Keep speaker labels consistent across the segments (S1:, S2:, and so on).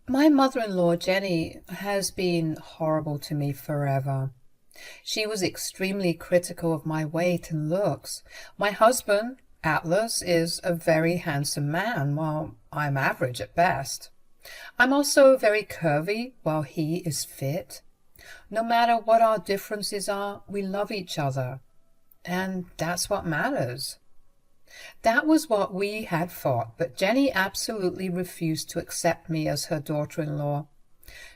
S1: My mother-in-law, Jenny, has been horrible to me forever. She was extremely critical of my weight and looks. My husband, Atlas, is a very handsome man, while I'm average at best. I'm also very curvy, while he is fit. No matter what our differences are, we love each other, and that's what matters. That was what we had thought, but Jenny absolutely refused to accept me as her daughter-in-law,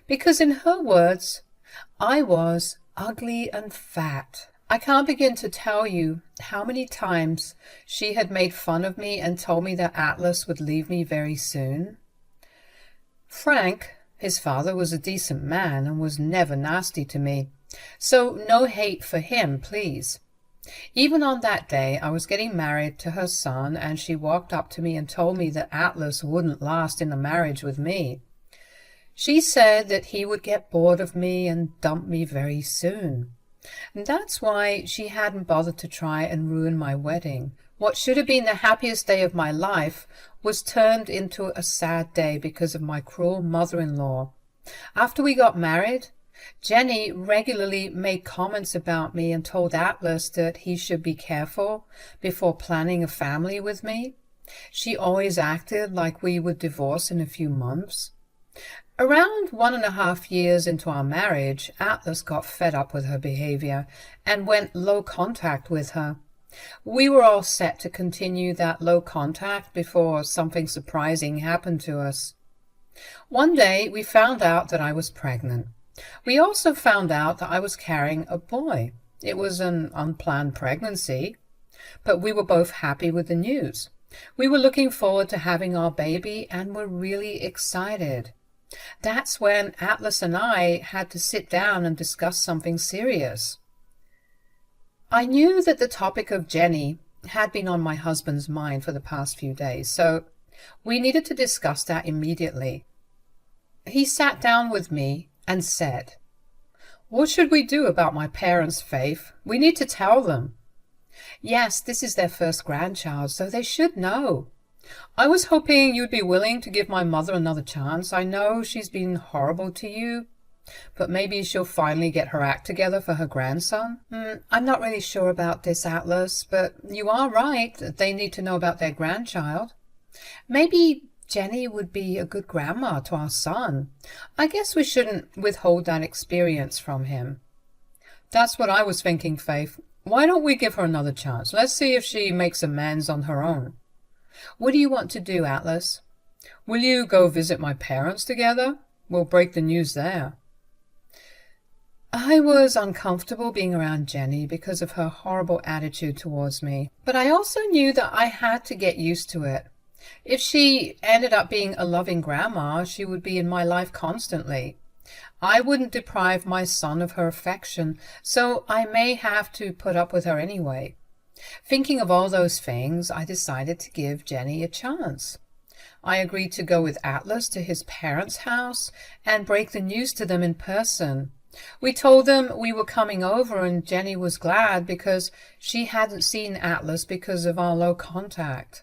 S1: because in her words, I was ugly and fat. I can't begin to tell you how many times she had made fun of me and told me that Atlas would leave me very soon. Frank, his father, was a decent man and was never nasty to me, so no hate for him, please. Even on that day, I was getting married to her son, and she walked up to me and told me that Atlas wouldn't last in a marriage with me. She said that he would get bored of me and dump me very soon. And that's why she hadn't bothered to try and ruin my wedding. What should have been the happiest day of my life was turned into a sad day because of my cruel mother-in-law. After we got married, Jenny regularly made comments about me and told Atlas that he should be careful before planning a family with me. She always acted like we would divorce in a few months. Around 1.5 years into our marriage, Atlas got fed up with her behavior and went low contact with her. We were all set to continue that low contact before something surprising happened to us. One day we found out that I was pregnant. We also found out that I was carrying a boy. It was an unplanned pregnancy, but we were both happy with the news. We were looking forward to having our baby and were really excited. That's when Atlas and I had to sit down and discuss something serious. I knew that the topic of Jenny had been on my husband's mind for the past few days, so we needed to discuss that immediately. He sat down with me and said, "What should we do about my parents, Faith? We need to tell them." Yes, this is their first grandchild, so they should know. I was hoping you'd be willing to give my mother another chance. I know she's been horrible to you, but maybe she'll finally get her act together for her grandson. I'm not really sure about this, Atlas, but you are right that they need to know about their grandchild. Maybe Jenny would be a good grandma to our son. I guess we shouldn't withhold that experience from him. That's what I was thinking, Faith. Why don't we give her another chance? Let's see if she makes amends on her own. What do you want to do, Atlas? Will you go visit my parents together? We'll break the news there. I was uncomfortable being around Jenny because of her horrible attitude towards me, but I also knew that I had to get used to it. If she ended up being a loving grandma, she would be in my life constantly. I wouldn't deprive my son of her affection, so I may have to put up with her anyway. Thinking of all those things, I decided to give Jenny a chance. I agreed to go with Atlas to his parents' house and break the news to them in person. We told them we were coming over, and Jenny was glad because she hadn't seen Atlas because of our low contact.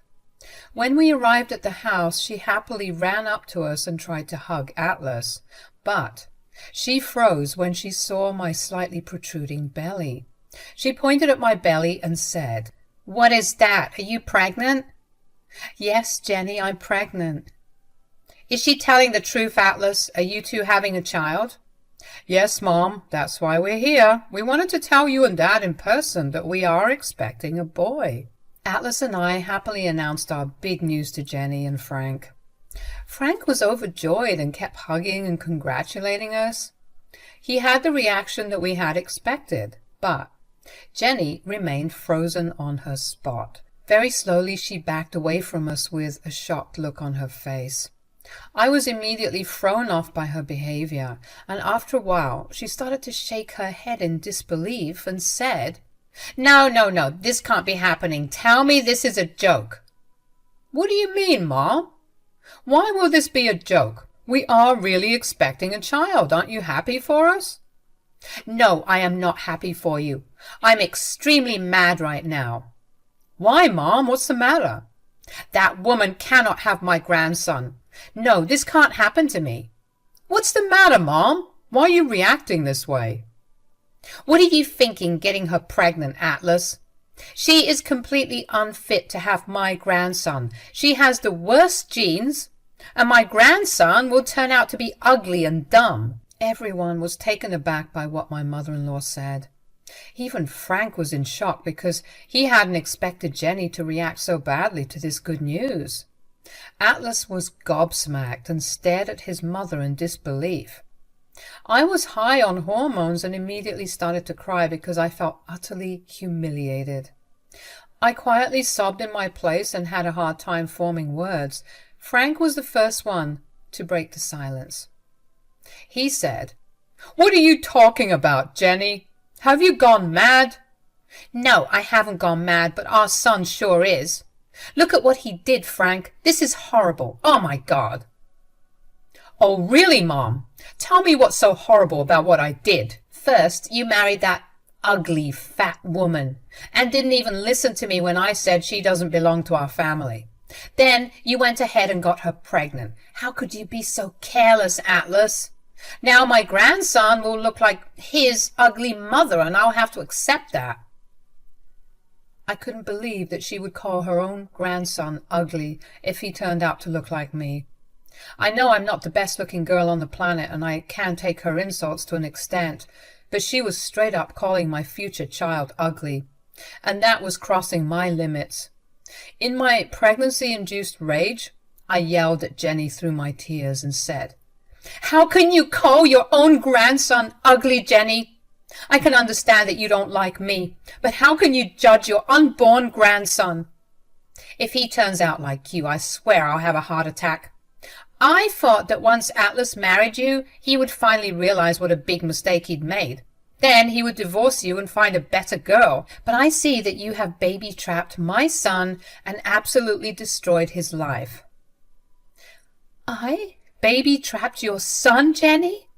S1: When we arrived at the house, she happily ran up to us and tried to hug Atlas, but she froze when she saw my slightly protruding belly. She pointed at my belly and said, "What is that? Are you pregnant?" "Yes, Jenny, I'm pregnant." "Is she telling the truth, Atlas? Are you two having a child?" "Yes, Mom, that's why we're here. We wanted to tell you and Dad in person that we are expecting a boy." Atlas and I happily announced our big news to Jenny and Frank. Frank was overjoyed and kept hugging and congratulating us. He had the reaction that we had expected, but Jenny remained frozen on her spot. Very slowly she backed away from us with a shocked look on her face. I was immediately thrown off by her behavior, and after a while she started to shake her head in disbelief and said, "No, no, no, this can't be happening. Tell me this is a joke." "What do you mean, Mom? Why will this be a joke? We are really expecting a child. Aren't you happy for us?" "No, I am not happy for you. I'm extremely mad right now." "Why, Mom? What's the matter?" "That woman cannot have my grandson. No, this can't happen to me. What's the matter, Mom? Why are you reacting this way? What are you thinking getting her pregnant, Atlas? She is completely unfit to have my grandson. She has the worst genes, and my grandson will turn out to be ugly and dumb. Everyone was taken aback by what my mother-in-law said. Even Frank was in shock because he hadn't expected Jenny to react so badly to this good news. Atlas was gobsmacked and stared at his mother in disbelief. I was high on hormones and immediately started to cry because I felt utterly humiliated. I quietly sobbed in my place and had a hard time forming words. Frank was the first one to break the silence. He said, "What are you talking about, Jenny? Have you gone mad?" "No, I haven't gone mad, but our son sure is. Look at what he did, Frank. This is horrible. Oh, my God." "Oh, really, Mom? Tell me what's so horrible about what I did." "First, you married that ugly, fat woman and didn't even listen to me when I said she doesn't belong to our family. Then you went ahead and got her pregnant. How could you be so careless, Atlas? Now my grandson will look like his ugly mother, and I'll have to accept that." I couldn't believe that she would call her own grandson ugly if he turned out to look like me. I know I'm not the best-looking girl on the planet, and I can take her insults to an extent, but she was straight up calling my future child ugly, and that was crossing my limits. In my pregnancy-induced rage, I yelled at Jenny through my tears and said, "How can you call your own grandson ugly, Jenny? I can understand that you don't like me, but how can you judge your unborn grandson? If he turns out like you, I swear I'll have a heart attack. I thought that once Atlas married you, he would finally realize what a big mistake he'd made. Then he would divorce you and find a better girl. But I see that you have baby-trapped my son and absolutely destroyed his life." "I baby-trapped your son, Jenny?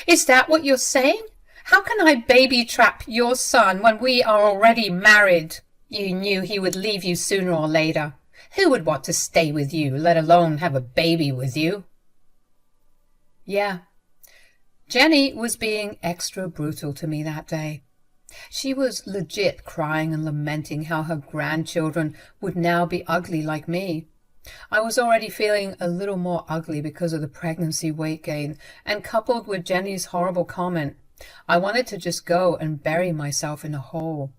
S1: Is that what you're saying? How can I baby-trap your son when we are already married? You knew he would leave you sooner or later. Who would want to stay with you, let alone have a baby with you?" Yeah, Jenny was being extra brutal to me that day. She was legit crying and lamenting how her grandchildren would now be ugly like me. I was already feeling a little more ugly because of the pregnancy weight gain, and coupled with Jenny's horrible comment, I wanted to just go and bury myself in a hole.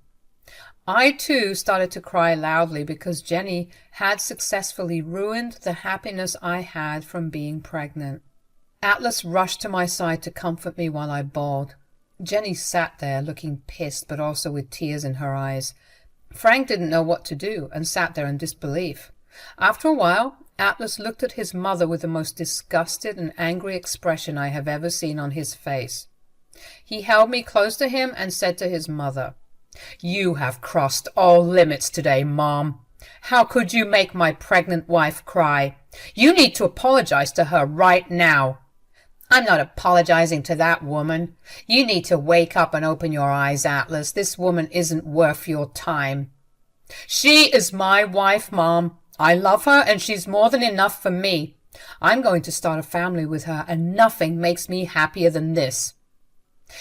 S1: I too started to cry loudly because Jenny had successfully ruined the happiness I had from being pregnant. Atlas rushed to my side to comfort me while I bawled. Jenny sat there looking pissed but also with tears in her eyes. Frank didn't know what to do and sat there in disbelief. After a while, Atlas looked at his mother with the most disgusted and angry expression I have ever seen on his face. He held me close to him and said to his mother, "You have crossed all limits today, Mom. How could you make my pregnant wife cry? You need to apologize to her right now." "I'm not apologizing to that woman. You need to wake up and open your eyes, Atlas. This woman isn't worth your time." "She is my wife, Mom. I love her and she's more than enough for me. I'm going to start a family with her, and nothing makes me happier than this."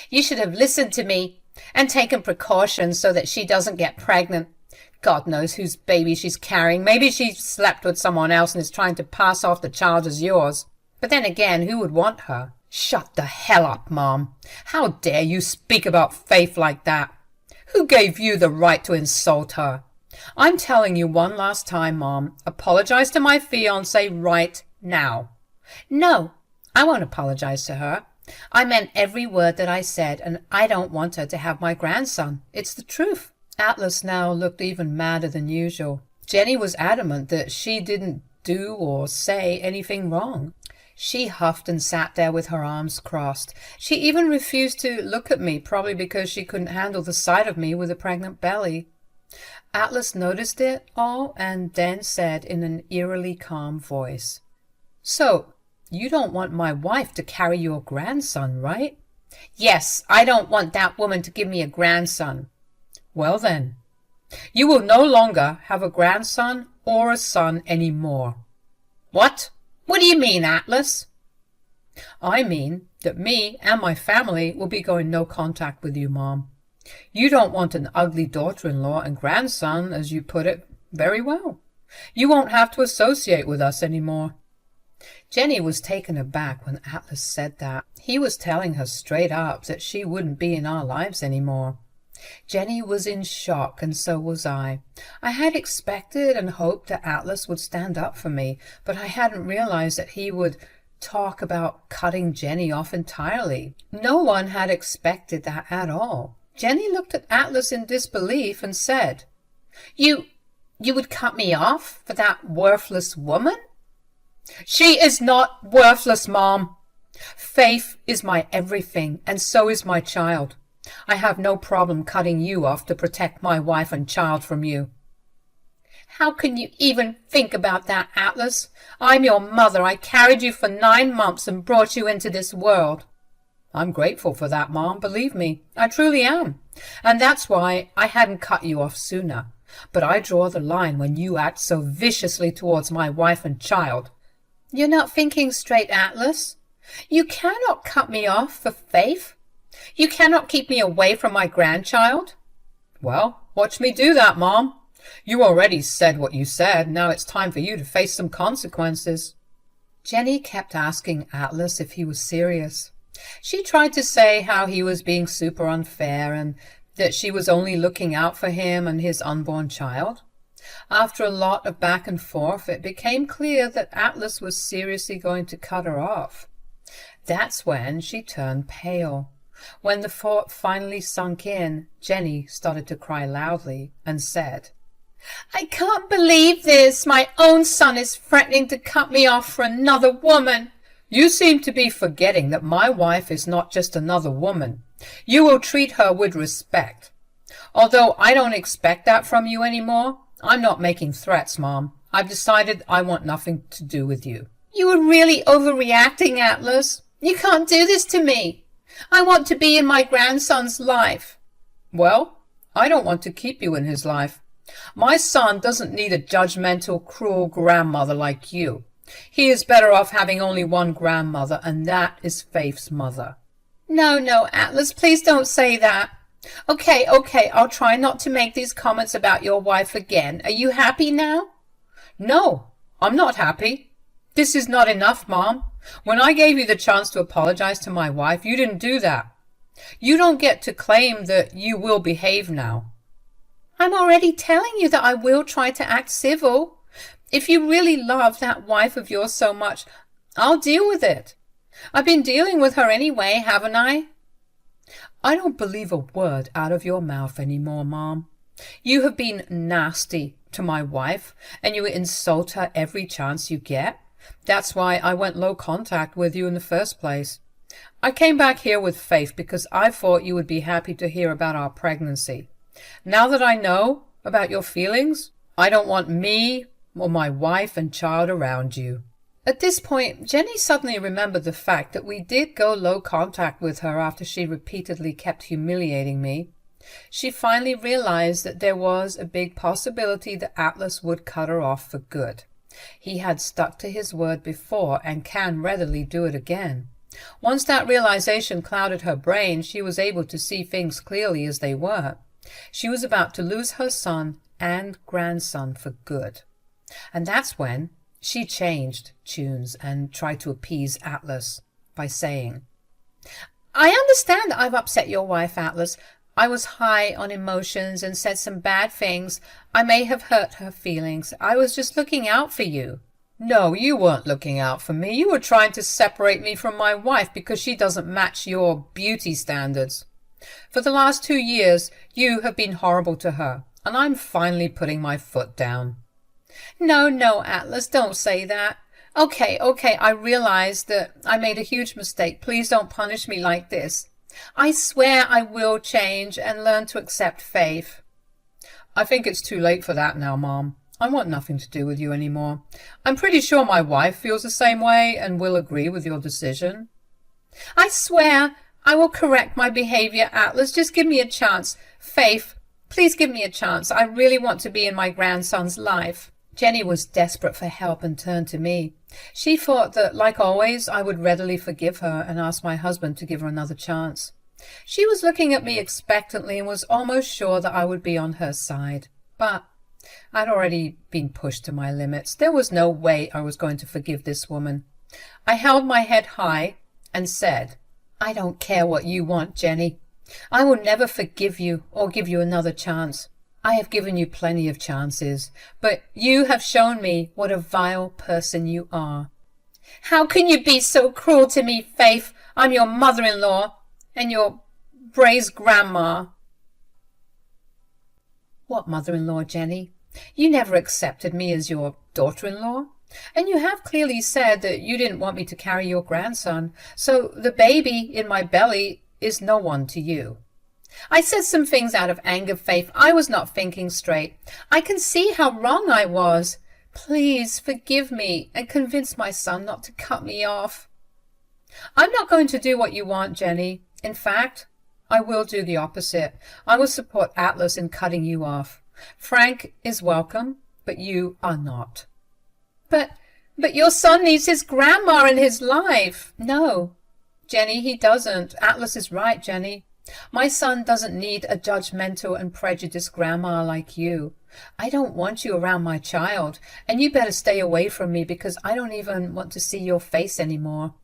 S1: "You should have listened to me and taken precautions so that she doesn't get pregnant. God knows whose baby she's carrying. Maybe she slept with someone else and is trying to pass off the child as yours. But then again, who would want her?" "Shut the hell up, Mom. How dare you speak about Faith like that? Who gave you the right to insult her? I'm telling you one last time, Mom. Apologize to my fiancé right now." "No, I won't apologize to her. I meant every word that I said, and I don't want her to have my grandson. It's the truth." Atlas now looked even madder than usual. Jenny was adamant that she didn't do or say anything wrong. She huffed and sat there with her arms crossed. She even refused to look at me, probably because she couldn't handle the sight of me with a pregnant belly. Atlas noticed it all and then said in an eerily calm voice, "So, you don't want my wife to carry your grandson, right?" "Yes, I don't want that woman to give me a grandson." "Well then, you will no longer have a grandson or a son any more." "What? What do you mean, Atlas?" I mean that me and my family will be going no contact with you, Mom. You don't want an ugly daughter-in-law and grandson, as you put it very well. You won't have to associate with us any more." Jenny was taken aback when Atlas said that. He was telling her straight up that she wouldn't be in our lives any more. Jenny was in shock, and so was I. I had expected and hoped that Atlas would stand up for me, but I hadn't realized that he would talk about cutting Jenny off entirely. No one had expected that at all. Jenny looked at Atlas in disbelief and said, You would cut me off for that worthless woman?" "She is not worthless, Mom. Faith is my everything, and so is my child. I have no problem cutting you off to protect my wife and child from you." "How can you even think about that, Atlas? I'm your mother. I carried you for 9 months and brought you into this world." "I'm grateful for that, Mom. Believe me, I truly am. And that's why I hadn't cut you off sooner. But I draw the line when you act so viciously towards my wife and child." "You're not thinking straight, Atlas. You cannot cut me off for Faith. You cannot keep me away from my grandchild." "Well, watch me do that, Mom. You already said what you said. Now it's time for you to face some consequences." Jenny kept asking Atlas if he was serious. She tried to say how he was being super unfair and that she was only looking out for him and his unborn child. After a lot of back and forth, it became clear that Atlas was seriously going to cut her off. That's when she turned pale. When the thought finally sunk in, Jenny started to cry loudly and said, "I can't believe this. My own son is threatening to cut me off for another woman." "You seem to be forgetting that my wife is not just another woman. You will treat her with respect. Although I don't expect that from you anymore, I'm not making threats, Mom. I've decided I want nothing to do with you." "You are really overreacting, Atlas. You can't do this to me. I want to be in my grandson's life." "Well, I don't want to keep you in his life. My son doesn't need a judgmental, cruel grandmother like you. He is better off having only one grandmother, and that is Faith's mother." No, Atlas, please don't say that." Okay, I'll try not to make these comments about your wife again. Are you happy now?" "No, I'm not happy. This is not enough, Mom. When I gave you the chance to apologize to my wife, you didn't do that. You don't get to claim that you will behave now." "I'm already telling you that I will try to act civil. If you really love that wife of yours so much, I'll deal with it. I've been dealing with her anyway, haven't I?" "I don't believe a word out of your mouth any more, Mom. You have been nasty to my wife, and you insult her every chance you get. That's why I went low contact with you in the first place. I came back here with Faith because I thought you would be happy to hear about our pregnancy. Now that I know about your feelings, I don't want me or my wife and child around you." At this point, Jenny suddenly remembered the fact that we did go low contact with her after she repeatedly kept humiliating me. She finally realized that there was a big possibility that Atlas would cut her off for good. He had stuck to his word before and can readily do it again. Once that realization clouded her brain, she was able to see things clearly as they were. She was about to lose her son and grandson for good. And that's when she changed tunes and tried to appease Atlas by saying, "I understand that I've upset your wife, Atlas. I was high on emotions and said some bad things. I may have hurt her feelings. I was just looking out for you." "No, you weren't looking out for me. You were trying to separate me from my wife because she doesn't match your beauty standards. For the last 2 years, you have been horrible to her, and I'm finally putting my foot down." No, Atlas, don't say that. Okay, I realize that I made a huge mistake. Please don't punish me like this. I swear I will change and learn to accept Faith." "I think it's too late for that now, Mom. I want nothing to do with you anymore. I'm pretty sure my wife feels the same way and will agree with your decision." "I swear I will correct my behavior, Atlas. Just give me a chance. Faith, please give me a chance. I really want to be in my grandson's life." Jenny was desperate for help and turned to me. She thought that, like always, I would readily forgive her and ask my husband to give her another chance. She was looking at me expectantly and was almost sure that I would be on her side. But I'd already been pushed to my limits. There was no way I was going to forgive this woman. I held my head high and said, "I don't care what you want, Jenny. I will never forgive you or give you another chance. I have given you plenty of chances, but you have shown me what a vile person you are." "How can you be so cruel to me, Faith? I'm your mother-in-law and your Bray's grandma." "What mother-in-law, Jenny? You never accepted me as your daughter-in-law. And you have clearly said that you didn't want me to carry your grandson, so the baby in my belly is no one to you." "I said some things out of anger, Faith. I was not thinking straight. I can see how wrong I was. Please forgive me and convince my son not to cut me off." "I'm not going to do what you want, Jenny. In fact, I will do the opposite. I will support Atlas in cutting you off. Frank is welcome, but you are not." But your son needs his grandma in his life." "No, Jenny, he doesn't. Atlas is right, Jenny. My son doesn't need a judgmental and prejudiced grandma like you. I don't want you around my child, and you better stay away from me because I don't even want to see your face anymore."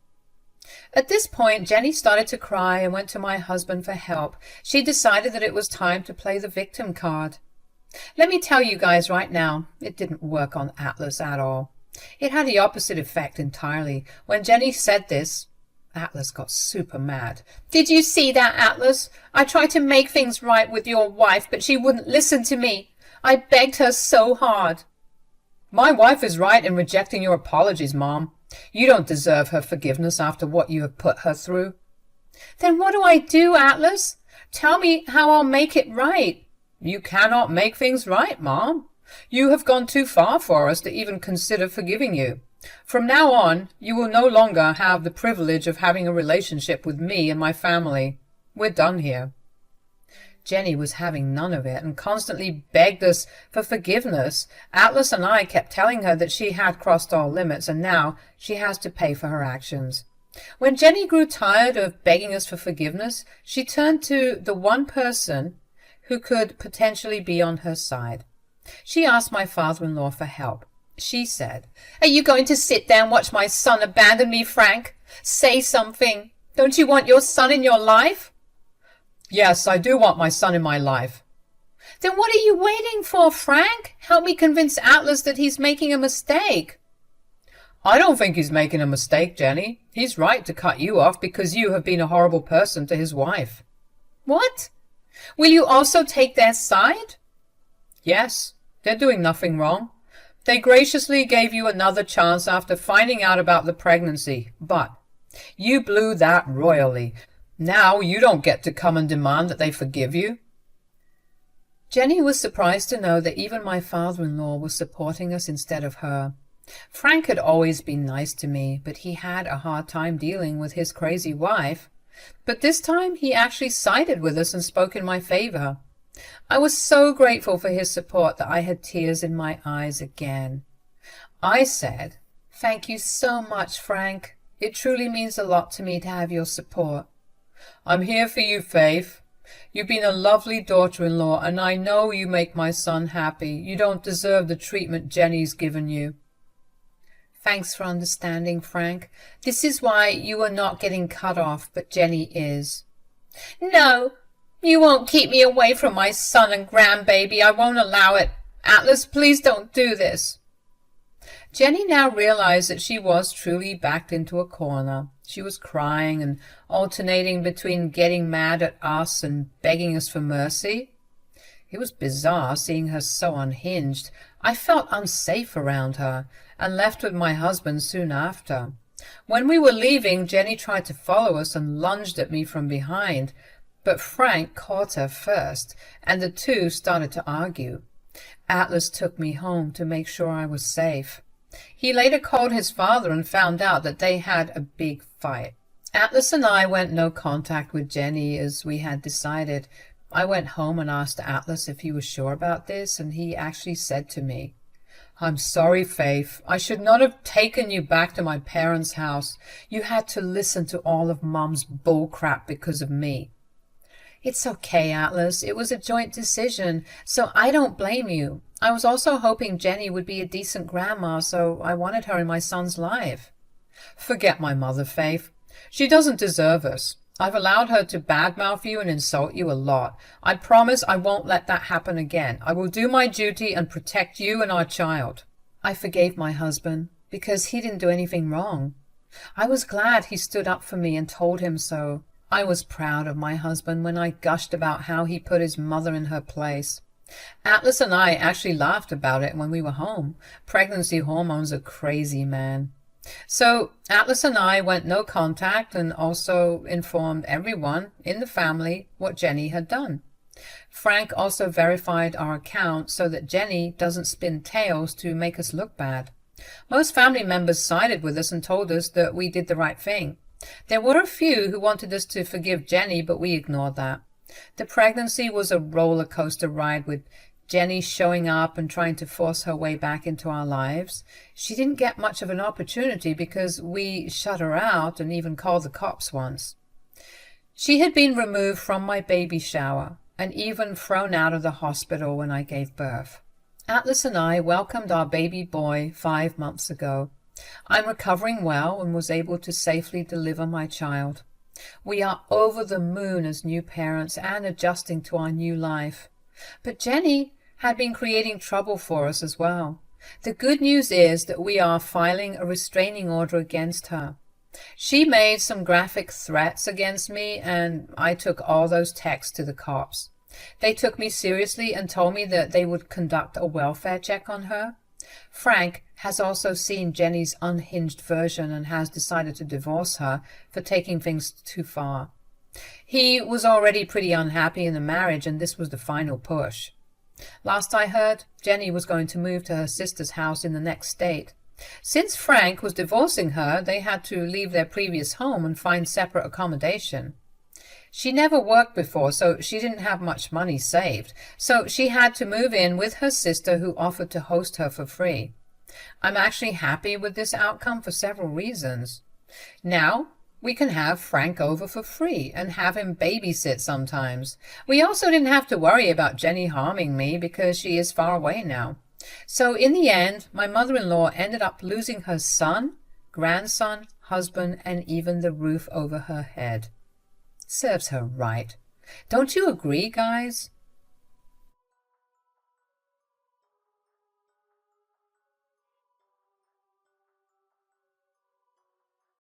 S1: At this point, Jenny started to cry and went to my husband for help. She decided that it was time to play the victim card. Let me tell you guys right now, it didn't work on Atlas at all. It had the opposite effect entirely. When Jenny said this, Atlas got super mad. "Did you see that, Atlas? I tried to make things right with your wife, but she wouldn't listen to me. I begged her so hard." "My wife is right in rejecting your apologies, Mom. You don't deserve her forgiveness after what you have put her through." "Then what do I do, Atlas? Tell me how I'll make it right." "You cannot make things right, Mom. You have gone too far for us to even consider forgiving you. From now on, you will no longer have the privilege of having a relationship with me and my family. We're done here." Jenny was having none of it and constantly begged us for forgiveness. Atlas and I kept telling her that she had crossed all limits and now she has to pay for her actions. When Jenny grew tired of begging us for forgiveness, she turned to the one person who could potentially be on her side. She asked my father-in-law for help. She said, "Are you going to sit there and watch my son abandon me, Frank? Say something. Don't you want your son in your life?" "Yes, I do want my son in my life." "Then what are you waiting for, Frank? Help me convince Atlas that he's making a mistake." "I don't think he's making a mistake, Jenny. He's right to cut you off because you have been a horrible person to his wife." "What? Will you also take their side?" "Yes, they're doing nothing wrong. They graciously gave you another chance after finding out about the pregnancy, but you blew that royally. Now you don't get to come and demand that they forgive you." Jenny was surprised to know that even my father-in-law was supporting us instead of her. Frank had always been nice to me, but he had a hard time dealing with his crazy wife. But this time he actually sided with us and spoke in my favor. I was so grateful for his support that I had tears in my eyes again. I said, "Thank you so much, Frank. It truly means a lot to me to have your support." "I'm here for you, Faith. You've been a lovely daughter-in-law, and I know you make my son happy. You don't deserve the treatment Jenny's given you." "Thanks for understanding, Frank. This is why you are not getting cut off, but Jenny is." "No, you won't keep me away from my son and grandbaby. I won't allow it. Atlas, please don't do this." Jenny now realized that she was truly backed into a corner. She was crying and alternating between getting mad at us and begging us for mercy. It was bizarre seeing her so unhinged. I felt unsafe around her and left with my husband soon after. When we were leaving, Jenny tried to follow us and lunged at me from behind, but Frank caught her first, and the two started to argue. Atlas took me home to make sure I was safe. He later called his father and found out that they had a big fight. Atlas and I went no contact with Jenny as we had decided. I went home and asked Atlas if he was sure about this, and he actually said to me, I'm sorry, Faith. I should not have taken you back to my parents' house. You had to listen to all of Mom's bullcrap because of me. It's okay, Atlas. It was a joint decision, so I don't blame you. I was also hoping Jenny would be a decent grandma, so I wanted her in my son's life. Forget my mother, Faith. She doesn't deserve us. I've allowed her to badmouth you and insult you a lot. I promise I won't let that happen again. I will do my duty and protect you and our child. I forgave my husband because he didn't do anything wrong. I was glad he stood up for me and told him so. I was proud of my husband when I gushed about how he put his mother in her place. Atlas and I actually laughed about it when we were home. Pregnancy hormones are crazy, man. So Atlas and I went no contact and also informed everyone in the family what Jenny had done. Frank also verified our account so that Jenny doesn't spin tales to make us look bad. Most family members sided with us and told us that we did the right thing. There were a few who wanted us to forgive Jenny, but we ignored that. The pregnancy was a roller coaster ride with Jenny showing up and trying to force her way back into our lives. She didn't get much of an opportunity because we shut her out and even called the cops once. She had been removed from my baby shower and even thrown out of the hospital when I gave birth. Atlas and I welcomed our baby boy 5 months ago. I'm recovering well and was able to safely deliver my child. We are over the moon as new parents and adjusting to our new life. But Jenny had been creating trouble for us as well. The good news is that we are filing a restraining order against her. She made some graphic threats against me, and I took all those texts to the cops. They took me seriously and told me that they would conduct a welfare check on her. Frank has also seen Jenny's unhinged version and has decided to divorce her for taking things too far. He was already pretty unhappy in the marriage, and this was the final push. Last I heard, Jenny was going to move to her sister's house in the next state. Since Frank was divorcing her, they had to leave their previous home and find separate accommodation. She never worked before, so she didn't have much money saved, so she had to move in with her sister, who offered to host her for free. I'm actually happy with this outcome for several reasons. Now we can have Frank over for free and have him babysit sometimes. We also didn't have to worry about Jenny harming me because she is far away now. So in the end, my mother-in-law ended up losing her son, grandson, husband, and even the roof over her head. Serves her right. Don't you agree, guys?